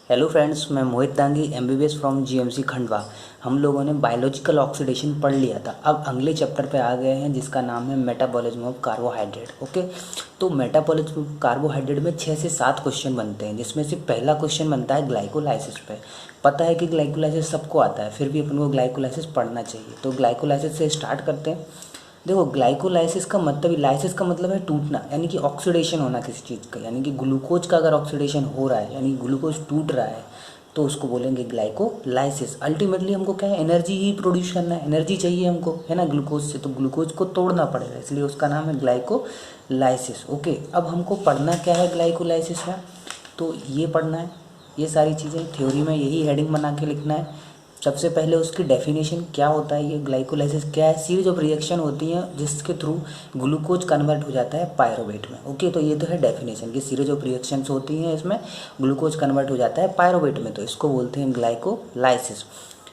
Hello friends, मैं Mohit Dangi MBBS from GMC Khandwa. हम लोगों ने बायोलॉजिकल ऑक्सीडेशन पढ़ लिया था। अब अगले चैप्टर पे आ गए हैं जिसका नाम है मेटाबॉलिज्म ऑफ कार्बोहाइड्रेट। ओके, तो मेटाबॉलिज्म ऑफ कार्बोहाइड्रेट में 6 से 7 क्वेश्चन बनते हैं, जिसमें से पहला क्वेश्चन बनता है ग्लाइकोलाइसिस पे। पता है कि ग्लाइकोलाइसिस सबको आता है, फिर भी अपन को ग्लाइकोलाइसिस पढ़ना चाहिए। तो ग्लाइकोलाइसिस से स्टार्ट करते हैं। देखो, ग्लाइकोलाइसिस का मतलब, लाइसिस का मतलब है टूटना, यानी कि ऑक्सीडेशन होना किसी चीज़ का। यानी कि ग्लूकोज का अगर ऑक्सीडेशन हो रहा है, यानी ग्लूकोज टूट रहा है, तो उसको बोलेंगे ग्लाइकोलाइसिस। अल्टीमेटली हमको क्या है, एनर्जी ही प्रोड्यूस करना है, एनर्जी चाहिए हमको, है ना, ग्लूकोज से। तो ग्लूकोज को तोड़ना पड़ेगा, इसलिए उसका नाम है ग्लाइकोलाइसिस। ओके, अब हमको पढ़ना क्या है ग्लाइकोलाइसिस में, तो ये पढ़ना है। ये सारी चीज़ें थ्योरी में यही हेडिंग बना के लिखना है। सबसे पहले उसकी डेफिनेशन क्या होता है, ये ग्लाइकोलाइसिस क्या है। सीरीज ऑफ रिएक्शन होती हैं जिसके थ्रू ग्लूकोज कन्वर्ट हो जाता है पायरोवेट में। ओके, तो ये तो है डेफिनेशन की सीरीज ऑफ रिएक्शंस होती हैं, इसमें ग्लूकोज कन्वर्ट हो जाता है पायरोवेट में, तो इसको बोलते हैं ग्लाइकोलाइसिस।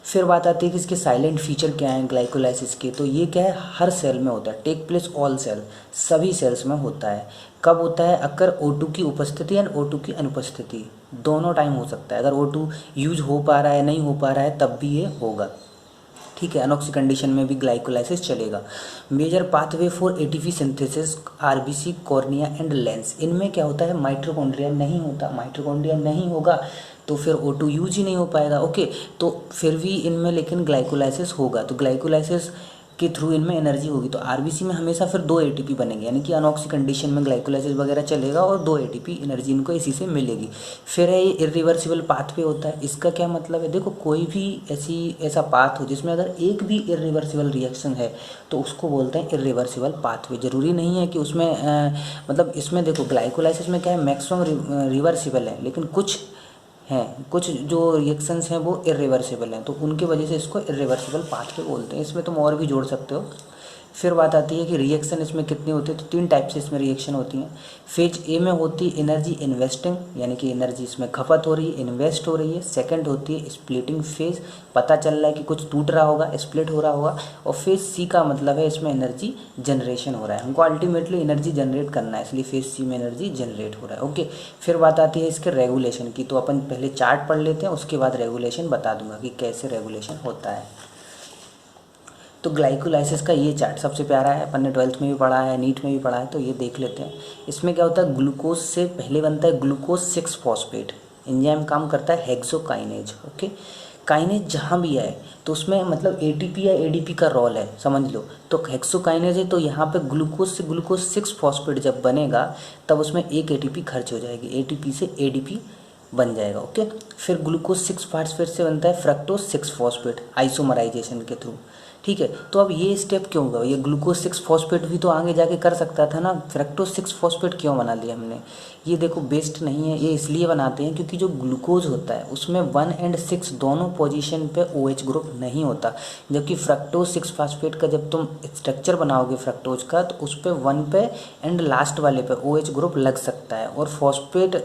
फिर बात आती है कि इसके साइलेंट फीचर क्या हैं ग्लाइकोलाइसिस के। तो ये क्या है, हर सेल में होता है, टेक प्लेस ऑल सेल, सभी सेल्स में होता है। कब होता है, अगर O2 की उपस्थिति या O2 की अनुपस्थिति, दोनों टाइम हो सकता है। अगर O2 यूज हो पा रहा है, नहीं हो पा रहा है, तब भी ये होगा। ठीक है, अनॉक्सी कंडीशन में भी ग्लाइकोलाइसिस चलेगा। Major pathway for ATP synthesis, RBC, cornea and lens. इनमें क्या होता है, माइटोकॉन्ड्रिया नहीं होता। माइटोकॉन्ड्रिया नहीं होगा तो फिर O2 यूज ही नहीं हो पाएगा। ओके, तो फिर भी इनमें लेकिन ग्लाइकोलाइसिस होगा। तो ग्लाइकोलाइसिस के थ्रू इनमें एनर्जी होगी। तो आरबीसी में हमेशा फिर 2 एटीपी बनेंगे, यानी कि अनॉक्सी कंडीशन में ग्लाइकोलाइसिस वगैरह चलेगा और 2 एटीपी एनर्जी इनको इसी से मिलेगी। फिर है ये इरिवर्सिबल पाथवे होता है। इसका क्या मतलब है, देखो कोई भी ऐसा पाथ हो जिसमें अगर एक भी इरिवर्सिबल रिएक्शन है तो उसको बोलते हैं इरिवर्सिबल पाथवे। जरूरी नहीं है कि उसमें मतलब इसमें देखो ग्लाइकोलाइसिस में क्या है, मैक्सिमम रिवर्सिबल है, लेकिन कुछ जो रिएक्शंस हैं वो इरिवर्सिबल हैं, तो उनकी वजह से इसको इरिवर्सिबल पाथवे बोलते हैं। इसमें तुम और भी जोड़ सकते हो। फिर बात आती है कि रिएक्शन इसमें कितनी होती है, तो 3 टाइप से इसमें रिएक्शन होती हैं। फेज ए में होती है एनर्जी इन्वेस्टिंग, यानी कि एनर्जी इसमें खपत हो रही है, इन्वेस्ट हो रही है। सेकंड होती है स्प्लिटिंग फेज, पता चल रहा है कि कुछ टूट रहा होगा, स्प्लिट हो रहा होगा। और फेज सी का मतलब है इसमें एनर्जी जनरेशन हो रहा है, हमको अल्टीमेटली एनर्जी जनरेट करना है, इसलिए फेज सी में एनर्जी जनरेट हो रहा है। ओके, फिर बात आती है इसके रेगुलेशन की। तो अपन पहले चार्ट पढ़ लेते हैं, उसके बाद रेगुलेशन बता दूंगा कि कैसे रेगुलेशन होता है। तो ग्लाइकोलाइसिस का ये चार्ट सबसे प्यारा है, अपन ने 12th में भी पढ़ा है, नीट में भी पढ़ा है, तो ये देख लेते हैं। इसमें क्या होता है, ग्लूकोज से पहले बनता है ग्लूकोज 6 फॉस्फेट। एंजाइम काम करता है हेक्सोकाइनेज। ओके, काइनेज जहाँ भी है तो उसमें मतलब एटीपी या एडीपी का रोल है, समझ लो। तो हेक्सोकाइनेज है, तो यहाँ पे ग्लूकोज से ग्लूकोज 6 फॉस्फेट जब बनेगा तब उसमें एक एटीपी खर्च हो जाएगी, एटीपी से एडीपी बन जाएगा। ओके, फिर ग्लूकोज 6 फॉस्फेट से बनता है फ्रक्टोज 6 फॉस्फेट आइसोमराइजेशन के थ्रू। ठीक है, तो अब ये स्टेप क्यों हुआ, ये ग्लूकोज 6 फॉस्फेट भी तो आगे जाके कर सकता था ना, फ्रक्टोज 6 फॉस्फेट क्यों बना लिया हमने। ये देखो बेस्ट नहीं है, ये इसलिए बनाते हैं क्योंकि जो ग्लूकोज होता है उसमें 1 और 6 दोनों पोजीशन पे OH ग्रुप नहीं होता, जबकि फ्रक्टोज 6 फॉस्फेट का जब तुम स्ट्रक्चर बनाओगे फ्रक्टोज का, तो उस पर 1 पे एंड लास्ट वाले पे OH ग्रुप लग सकता है। और फॉस्फेट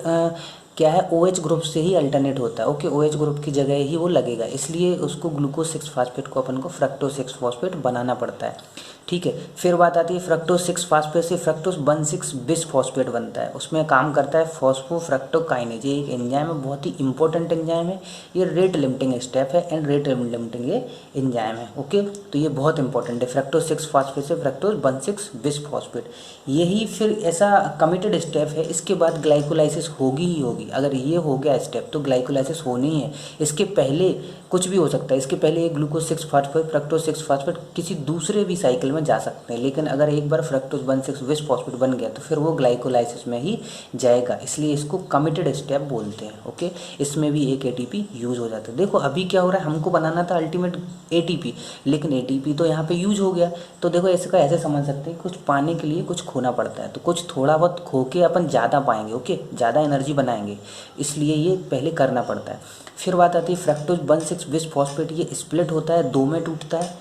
क्या है, OH ग्रुप से ही अल्टरनेट होता है। ओके, OH ग्रुप की जगह ही वो लगेगा, इसलिए उसको ग्लूकोज 6 फॉस्फेट को अपन को फ्रक्टोज 6 फॉस्फेट बनाना पड़ता है। ठीक है, फिर बात आती है फ्रक्टोज 6 फॉस्फेट से फ्रक्टोज 1,6 बिस फॉस्फेट बनता है। उसमें काम करता है फॉस्फोफ्रक्टोकाइनेज। ये एक एंजाइम है, बहुत ही इंपॉर्टेंट एंजाइम है। ये रेट लिमिटिंग स्टेप है एंड रेट लिमिटिंग ये एंजाइम है। ओके, तो ये बहुत इंपॉर्टेंट है, फ्रक्टोज 6 फॉस्फेट से फ्रक्टोज 1,6 बिस फॉस्फेट। यही फिर ऐसा कमिटेड स्टेप है, इसके बाद ग्लाइकोलाइसिस होगी ही होगी। अगर ये हो गया स्टेप तो ग्लाइकोलाइसिस होनी है। इसके पहले कुछ भी हो सकता है, इसके पहले ये ग्लूकोज 6 फॉस्फेट फ्रक्टोज 6 फॉस्फेट किसी दूसरे भी साइकिल में जा सकते हैं, लेकिन अगर एक बार फ्रक्टोज 1,6 बिस फॉस्फेट बन गया तो फिर वो ग्लाइकोलाइसिस में ही जाएगा, इसलिए इसको कमिटेड स्टेप बोलते हैं। ओके, इसमें भी एक एटीपी यूज हो जाता है। देखो अभी क्या हो रहा है, हमको बनाना था अल्टीमेट एटीपी, लेकिन एटीपी तो यहाँ पे यूज हो गया। तो देखो इसका ऐसे समझ सकते हैं, कुछ पाने के लिए कुछ खोना पड़ता है, तो कुछ थोड़ा बहुत खो के अपन ज़्यादा पाएंगे। ओके, ज़्यादा एनर्जी बनाएंगे, इसलिए ये पहले करना पड़ता है। फिर बात आती है फ्रक्टोज 1,6 बिस फॉस्फेट, ये स्प्लिट होता है, 2 में टूटता है।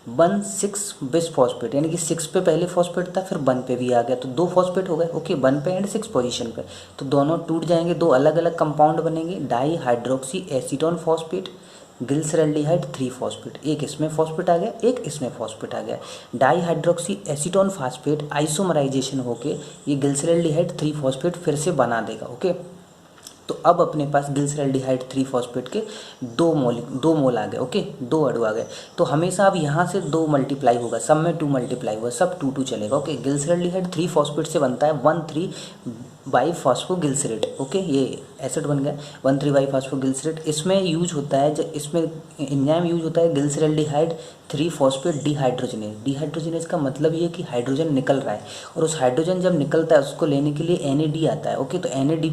1,6 बिस फॉस्फेट, यानी कि 6 पे पहले फॉस्फेट था, फिर 1 पे भी आ गया, तो 2 फॉस्फेट हो गए। ओके, 1 पे एंड 6 पोजीशन पे, तो दोनों टूट जाएंगे, 2 अलग अलग कंपाउंड बनेंगे, di hydroxy acetone phosphate, glyceraldehyde 3 phosphate. एक इसमें फॉस्फेट आ गया, एक इसमें फॉस्फेट आ गया। Dihydroxyacetone phosphate isomerisation होके ये ग्लिसरल्डिहाइड 3 फॉस्फेट फिर से बना देगा। ओके, तो अब अपने पास ग्लिसरॉल्डिहाइड 3 फॉस्फेट के 2 मोल आ गए, ओके, 2 अणु आ गए। तो हमेशा अब यहाँ से 2 मल्टीप्लाई होगा, सब में 2 मल्टीप्लाई होगा, सब 2 चलेगा, ओके। ग्लिसरॉल्डिहाइड 3 फॉस्फेट से बनता है 1,3 बाई फॉस्फोग्लिसरेट, ओके, ये एसिड बन गया 1,3 बाई फॉस्फोग्लिसरेट। इसमें यूज होता है, जब इसमें एंजाइम यूज होता है ग्लिसरॉल्डिहाइड 3 फॉस्फेट डिहाइड्रोजनेज। डिहाइड्रोजनेज का मतलब ये कि हाइड्रोजन निकल रहा है, और उस हाइड्रोजन जब निकलता है उसको लेने के लिए NAD आता है, ओके। तो NAD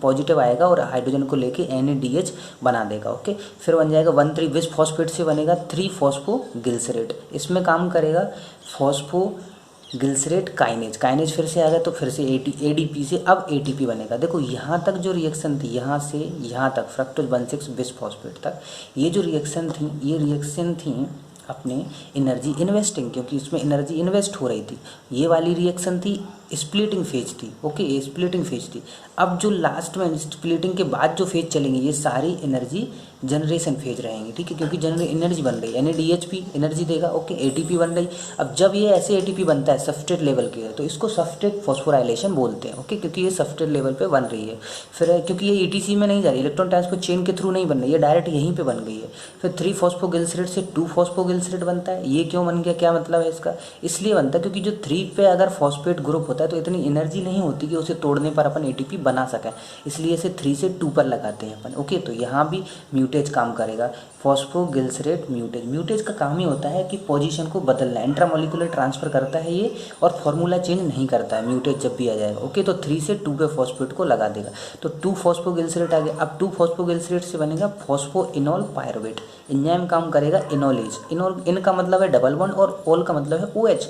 पॉजिटिव आएगा और हाइड्रोजन को लेके NADH बना देगा, ओके। फिर बन जाएगा 1,3 विस फॉस्फेट से बनेगा 3 फॉस्फोग्लिसरेट। इसमें काम करेगा फॉस्फोग्लिसरेट काइनेज। काइनेज फिर से आ गया तो फिर से ADP से अब ATP बनेगा। देखो यहाँ तक जो रिएक्शन थी, यहाँ से यहाँ तक फ्रक्टोज 1,6 बिस फॉस्फेट तक, ये जो रिएक्शन थी, ये रिएक्शन थी अपने एनर्जी इन्वेस्टिंग, क्योंकि इसमें एनर्जी इन्वेस्ट हो रही थी। ये वाली रिएक्शन थी स्प्लिटिंग फेज थी, ओके, ये स्प्लिटिंग फेज थी। अब जो लास्ट में स्प्लिटिंग के बाद जो फेज चलेंगे ये सारी एनर्जी जनरेशन फेज रहेंगे, ठीक है, क्योंकि एनर्जी बन रही है, NADH भी एनर्जी देगा, ओके, ATP बन रही। अब जब ये ऐसे ATP बनता है सबस्ट्रेट लेवल के, तो इसको सबस्ट्रेट फॉस्फोराइलेशन बोलते हैं, ओके, क्योंकि ये सबस्ट्रेट लेवल पे बन रही है। फिर क्योंकि ये ETC में नहीं जा रही, इलेक्ट्रॉन ट्रांसपोर्ट चेन के थ्रू नहीं बन रही है, डायरेक्ट यहीं पे बन गई है। फिर 3 फॉस्फोग्लिसरेट से 2 फॉस्फोग्लिसरेट बनता है। ये क्यों बन गया, क्या मतलब है इसका? इसलिए बनता है क्योंकि जो 3 पे अगर फॉस्फेट ग्रुप होता है तो इतनी एनर्जी नहीं होती कि उसे तोड़ने पर अपन ATP बना सकें, इसलिए इसे 3 से 2 पर लगाते हैं अपन, ओके। तो यहाँ भी म्यूटेज काम करेगा, फॉस्फोग्लिसरेट म्यूटेज। म्यूटेज का काम ही होता है कि पोजीशन को बदलना, इंट्रामोलिकुलर ट्रांसफर करता है ये, और फॉर्मूला चेंज नहीं करता है म्यूटेज जब भी आ जाएगा, ओके। तो 3 से 2 पे फॉस्फेट को लगा देगा, तो 2 फॉस्फोग्लिसरेट आ गया। अब 2 फॉस्फोग्लिसरेट से बनेगा फॉस्फोइनोल पायरुवेट। एंजाइम काम करेगा इनोलेज। इन का मतलब है डबल बॉन्ड और ओल का मतलब है OH,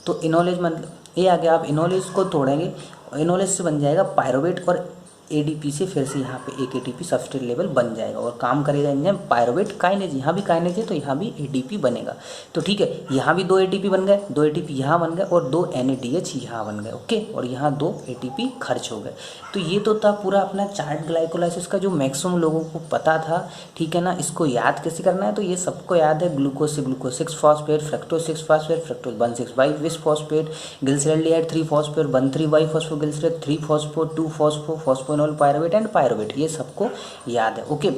तो इनोलेज मतलब ये आ गया। आप इनोलेज को तोड़ेंगे, इनोलेज से बन जाएगा पायरुवेट, और ADP से फिर से यहाँ पे एक ATP सबस्ट्रेट लेवल बन जाएगा और काम करेगा एंजाइम पायरुवेट काइनेज। यहाँ भी काइनेज है तो यहाँ भी ATP बनेगा। तो ठीक है, यहाँ भी 2 ATP बन गए, 2 ATP यहाँ बन गए और 2 NADH यहाँ बन गए, ओके, और यहाँ 2 ATP खर्च हो गए। तो ये तो था पूरा अपना चार्ट ग्लाइकोलाइसिस का, जो मैक्सिमम लोगों को पता था, ठीक है ना। इसको याद कैसे करना है, तो ये सबको याद है, ग्लूकोज से glucose 6 phosphate, fructose 6 phosphate, fructose 1,6 bi bis phosphate, glyceraldehyde 3 phosphate, 1,3 bi phosphoglycerate, 3 phospho, 2 phospho, phosphoenol pyruvate and pyruvate, ये सबको याद है, ओके।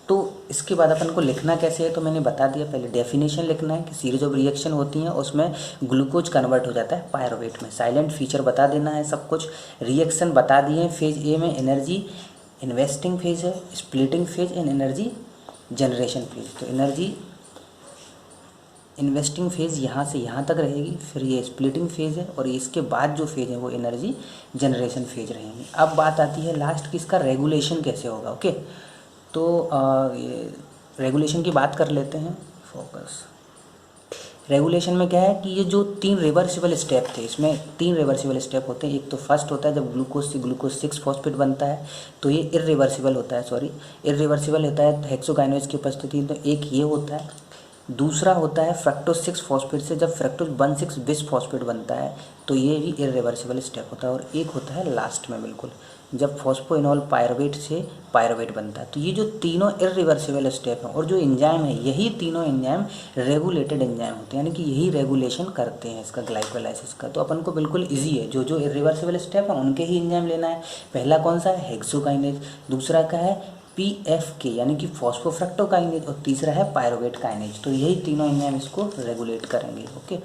तो इसके बाद अपन को लिखना कैसे है, तो मैंने बता दिया, पहले डेफिनेशन लिखना है कि सीरीज ऑफ रिएक्शन होती हैं उसमें ग्लूकोज कन्वर्ट हो जाता है पायरुवेट में। साइलेंट फीचर बता देना है सब कुछ। रिएक्शन बता दिए, फेज ए में एनर्जी इन्वेस्टिंग फेज है, splitting phase and energy generation phase. तो एनर्जी इन्वेस्टिंग फेज यहाँ से यहाँ तक रहेगी, फिर ये स्प्लिटिंग फेज है, और इसके बाद जो फेज है वो एनर्जी जनरेशन फेज रहेंगे। अब बात आती है लास्ट की, इसका रेगुलेशन कैसे होगा, ओके। तो ये रेगुलेशन की बात कर लेते हैं, फोकस। रेगुलेशन में क्या है कि ये जो 3 रिवर्सिबल स्टेप थे, इसमें 3 रिवर्सिबल स्टेप होते हैं। एक तो फर्स्ट होता है जब ग्लूकोज से ग्लूकोज 6 फॉस्फेट बनता है, तो ये इरिवर्सिबल होता है, इरिवर्सिबल होता है हेक्सोकाइनेज की उपस्थिति, तो एक ये होता है। दूसरा होता है फ्रक्टोज 6 फॉस्फेट से जब फ्रक्टोज 1,6 बिस फॉस्फेट बनता है, तो ये भी इरिवर्सिबल स्टेप होता है। और एक होता है लास्ट में बिल्कुल, जब फॉस्फोइनोल पायरुवेट से पायरुवेट बनता है। तो ये जो तीनों इरिवर्सिबल स्टेप हैं, और जो एंजाइम है, यही तीनों एंजाइम रेगुलेटेड एंजाइम होते हैं, यानी कि यही रेगुलेशन करते हैं इसका ग्लाइकोलाइसिस का। तो अपन को बिल्कुल इजी है, जो जो इरिवर्सिबल स्टेप है उनके ही एंजाइम लेना है। पहला कौन सा है, हेक्सोकाइनेज। दूसरा का है PFK यानी कि फॉस्फोफ्रक्टोकाइनेज, और तीसरा है पायरुवेट काइनेज। तो यही तीनों एंजाइम इसको रेगुलेट करेंगे, ओके।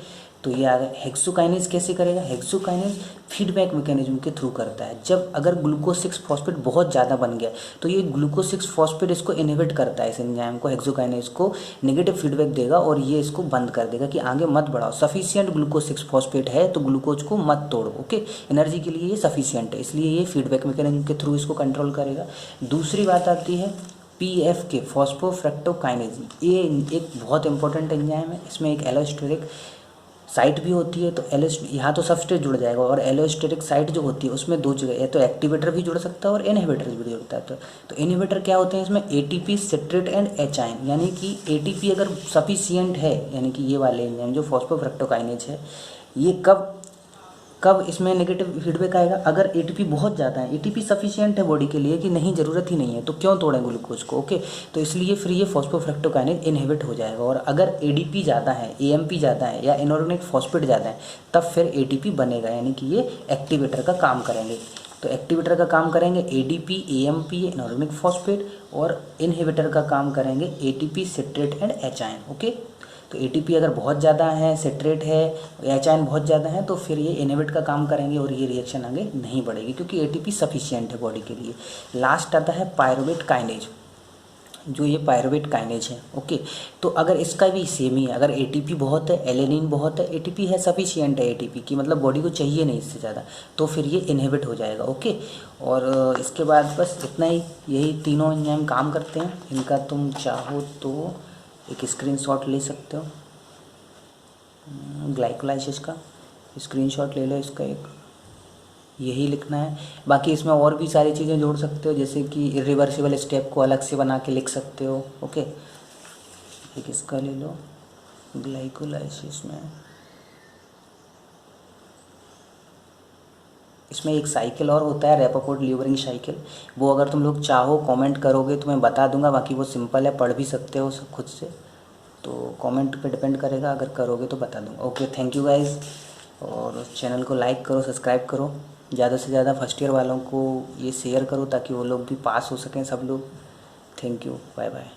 तो ये आ गया। हेक्सोकाइनेज कैसे करेगा, हेक्सोकाइनेज फीडबैक मैकेनिज्म के थ्रू करता है। जब अगर ग्लूकोज 6 फॉस्फेट बहुत ज़्यादा बन गया तो ये ग्लूकोज 6 फॉस्फेट इसको इनहिबिट करता है, इस एंजाइम को, हेक्सोकाइनेज को नेगेटिव फीडबैक देगा और ये इसको बंद कर देगा कि आगे मत बढ़ाओ। सफिशिएंट ग्लूकोज 6 फॉस्फेट है तो ग्लूकोज को मत तोड़ो, ओके। एनर्जी के लिए ये सफिशिएंट है, इसलिए ये फीडबैक मैकेनिज्म के थ्रू इसको कंट्रोल करेगा। दूसरी बात आती है PFK फॉस्फोफ्रक्टोकाइनेज। ये एक बहुत इंपॉर्टेंट एंजाइम है, इसमें एक एलोस्टेरिक साइट भी होती है। तो यहाँ तो सबस्ट्रेट जुड़ जाएगा, और एलोस्टेरिक साइट जो होती है उसमें 2 जगह, या तो एक्टिवेटर भी जुड़ सकता है और इनहिबिटर भी जुड़ता है। तो इनहिबिटर क्या होते हैं इसमें, ATP सिट्रेट एंड एचाइन, यानी कि ATP अगर सफिशिएंट है, यानी कि ये वाले एंजाइम जो फॉस्फोफ्रक्टोकाइनेज है, ये कब इसमें नेगेटिव फीडबैक आएगा, अगर ATP बहुत ज़्यादा है, ATP सफिशिएंट है बॉडी के लिए कि नहीं, ज़रूरत ही नहीं है, तो क्यों तोड़ें ग्लूकोज को, ओके। तो इसलिए फिर ये फॉस्फोफ्रक्टोकाइनेज इनहिबिट हो जाएगा। और अगर ADP ज़्यादा है, AMP ज़्यादा है, या इनऑर्गेनिक फॉस्फेट ज़्यादा है, तब फिर ATP बनेगा, यानी कि ये एक्टिवेटर का काम करेंगे। तो एक्टिवेटर का काम करेंगे ADP AMP एनोर्गेनिक फॉस्फेट, और इनहिबिटर का काम करेंगे ATP citrate and H ion. Okay, तो ATP अगर बहुत ज़्यादा है, सिट्रेट है, एच आयन बहुत ज़्यादा है, तो फिर ये इनहिबिट का काम करेंगे और ये रिएक्शन आगे नहीं बढ़ेगी क्योंकि ATP सफिशियंट है बॉडी के लिए। लास्ट आता है पायरुवेट काइनेज, जो ये पायरुवेट काइनेज है। ओके, तो अगर इसका भी सेम ही है, अगर ATP बहुत है, एलेनिन बहुत है, ATP है सफिशियंट है ATP की, मतलब बॉडी को चाहिए नहीं इससे ज़्यादा, तो फिर ये इनहिबिट हो जाएगा। ओके, और इसके बाद बस इतना ही, यही तीनों एंजाइम काम करते हैं। इनका तुम चाहो तो एक स्क्रीनशॉट ले सकते हो, ग्लाइकोलाइसिस का स्क्रीनशॉट ले लो, इसका एक यही लिखना है। बाकी इसमें और भी सारी चीज़ें जोड़ सकते हो, जैसे कि इरिवर्सिबल स्टेप को अलग से बना के लिख सकते हो। ओके, एक इसका ले लो ग्लाइकोलाइसिस में, इसमें एक साइकिल और होता है रैपोर्ट ल्यूबरिंग साइकिल, वो अगर तुम लोग चाहो कमेंट करोगे तो मैं बता दूंगा, बाकी वो सिंपल है, पढ़ भी सकते हो सब खुद से, तो कमेंट पे डिपेंड करेगा, अगर करोगे तो बता दूंगा। ओके, थैंक यू गाइज, और चैनल को लाइक करो, सब्सक्राइब करो, ज़्यादा से ज़्यादा फर्स्ट ईयर वालों को ये शेयर करो ताकि वो लोग भी पास हो सकें सब लोग। Thank you, bye bye.